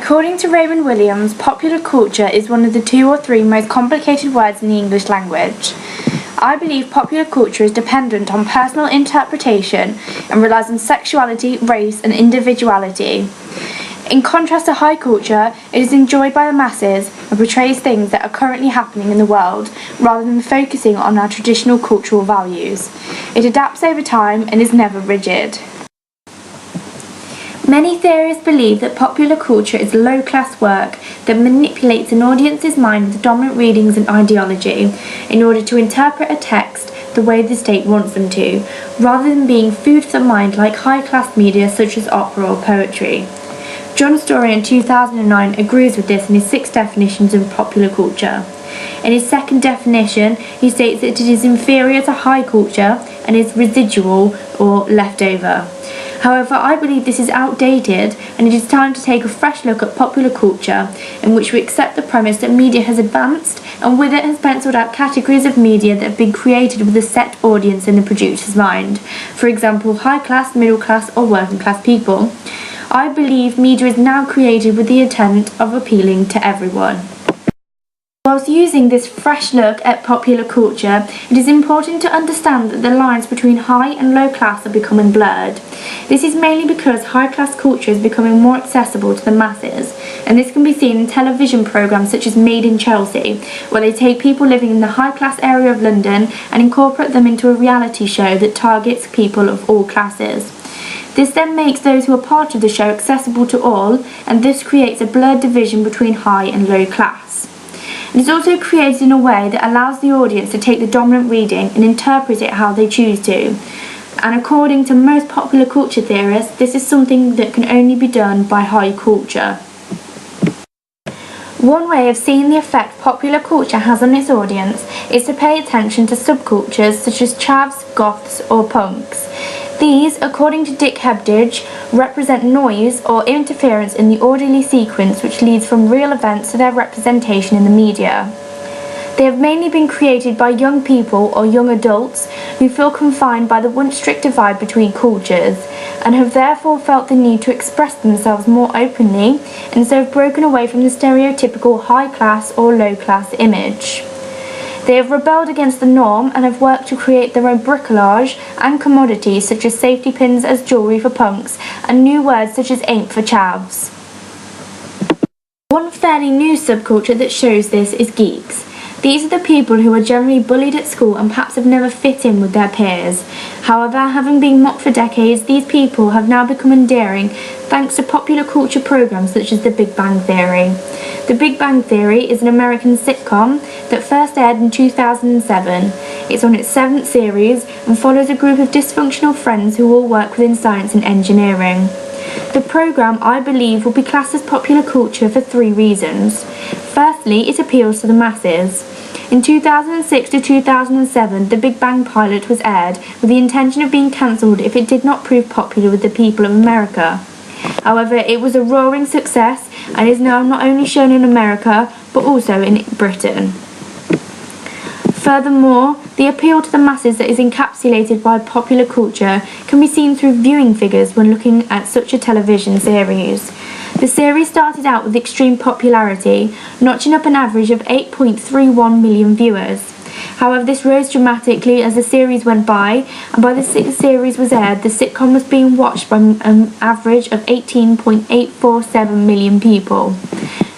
According to Raymond Williams, popular culture is one of the 2 or 3 most complicated words in the English language. I believe popular culture is dependent on personal interpretation and relies on sexuality, race, and individuality. In contrast to high culture, it is enjoyed by the masses and portrays things that are currently happening in the world rather than focusing on our traditional cultural values. It adapts over time and is never rigid. Many theorists believe that popular culture is low-class work that manipulates an audience's mind with dominant readings and ideology in order to interpret a text the way the state wants them to, rather than being food for the mind like high-class media such as opera or poetry. John Story in 2009 agrees with this in his 6 definitions of popular culture. In his second definition, he states that it is inferior to high culture and is residual or leftover. However, I believe this is outdated and it is time to take a fresh look at popular culture in which we accept the premise that media has advanced and with it has penciled out categories of media that have been created with a set audience in the producer's mind. For example, high class, middle class or working class people. I believe media is now created with the intent of appealing to everyone. Whilst using this fresh look at popular culture, it is important to understand that the lines between high and low class are becoming blurred. This is mainly because high class culture is becoming more accessible to the masses, and this can be seen in television programmes such as Made in Chelsea, where they take people living in the high class area of London and incorporate them into a reality show that targets people of all classes. This then makes those who are part of the show accessible to all, and this creates a blurred division between high and low class. It is also created in a way that allows the audience to take the dominant reading and interpret it how they choose to. And according to most popular culture theorists, this is something that can only be done by high culture. One way of seeing the effect popular culture has on its audience is to pay attention to subcultures such as chavs, goths or punks. These, according to Dick Hebdige, represent noise or interference in the orderly sequence which leads from real events to their representation in the media. They have mainly been created by young people or young adults who feel confined by the once strict divide between cultures and have therefore felt the need to express themselves more openly and so have broken away from the stereotypical high class or low class image. They have rebelled against the norm and have worked to create their own bricolage and commodities such as safety pins as jewellery for punks and new words such as ain't for chavs. One fairly new subculture that shows this is geeks. These are the people who are generally bullied at school and perhaps have never fit in with their peers. However, having been mocked for decades, these people have now become endearing thanks to popular culture programs such as The Big Bang Theory. The Big Bang Theory is an American sitcom that first aired in 2007. It's on its 7th series and follows a group of dysfunctional friends who all work within science and engineering. The programme, I believe, will be classed as popular culture for 3 reasons. Firstly, it appeals to the masses. In 2006 to 2007, The Big Bang pilot was aired with the intention of being cancelled if it did not prove popular with the people of America. However, it was a roaring success and is now not only shown in America but also in Britain. Furthermore, the appeal to the masses that is encapsulated by popular culture can be seen through viewing figures when looking at such a television series. The series started out with extreme popularity, notching up an average of 8.31 million viewers. However, this rose dramatically as the series went by, and by the 6th series was aired, the sitcom was being watched by an average of 18.847 million people.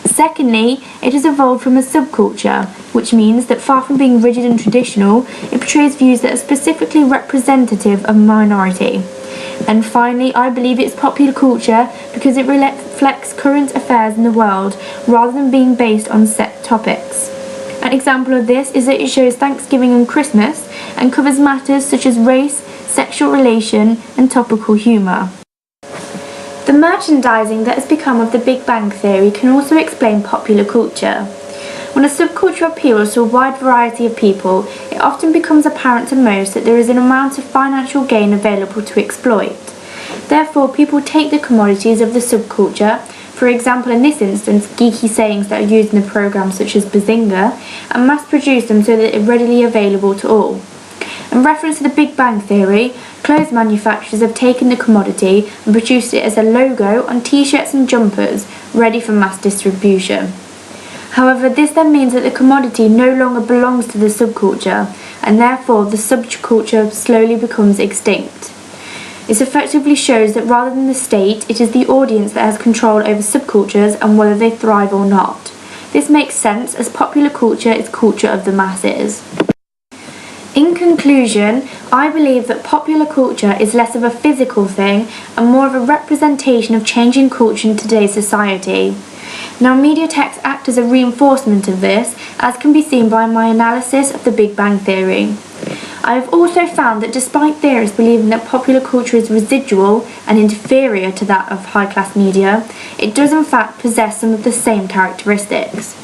Secondly, it has evolved from a subculture, which means that far from being rigid and traditional, it portrays views that are specifically representative of a minority. And finally, I believe it's popular culture because it reflects current affairs in the world rather than being based on set topics. An example of this is that it shows Thanksgiving and Christmas and covers matters such as race, sexual relation and topical humour. The merchandising that has become of The Big Bang Theory can also explain popular culture. When a subculture appeals to a wide variety of people, it often becomes apparent to most that there is an amount of financial gain available to exploit. Therefore, people take the commodities of the subculture, for example in this instance geeky sayings that are used in the programme such as Bazinga, and mass produce them so that they're readily available to all. In reference to The Big Bang Theory, Clothes manufacturers have taken the commodity and produced it as a logo on t-shirts and jumpers, ready for mass distribution. However, this then means that the commodity no longer belongs to the subculture, and therefore the subculture slowly becomes extinct. This effectively shows that rather than the state, it is the audience that has control over subcultures and whether they thrive or not. This makes sense, as popular culture is culture of the masses. In conclusion, I believe that popular culture is less of a physical thing and more of a representation of changing culture in today's society. Now, media texts act as a reinforcement of this, as can be seen by my analysis of the Big Bang Theory. I have also found that despite theorists believing that popular culture is residual and inferior to that of high-class media, it does in fact possess some of the same characteristics.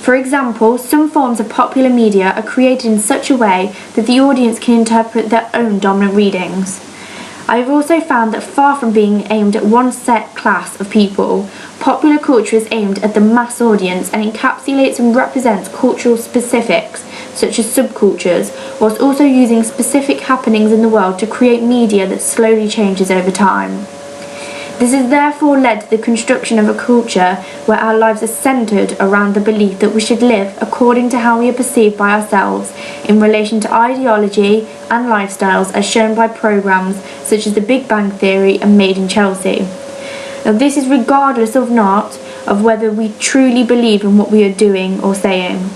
For example, some forms of popular media are created in such a way that the audience can interpret their own dominant readings. I have also found that far from being aimed at one set class of people, popular culture is aimed at the mass audience and encapsulates and represents cultural specifics, such as subcultures, whilst also using specific happenings in the world to create media that slowly changes over time. This has therefore led to the construction of a culture where our lives are centred around the belief that we should live according to how we are perceived by ourselves in relation to ideology and lifestyles, as shown by programmes such as The Big Bang Theory and Made in Chelsea. Now, this is regardless of whether we truly believe in what we are doing or saying.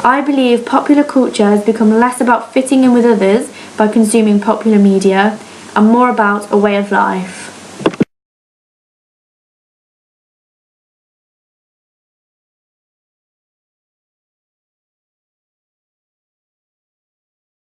I believe popular culture has become less about fitting in with others by consuming popular media and more about a way of life.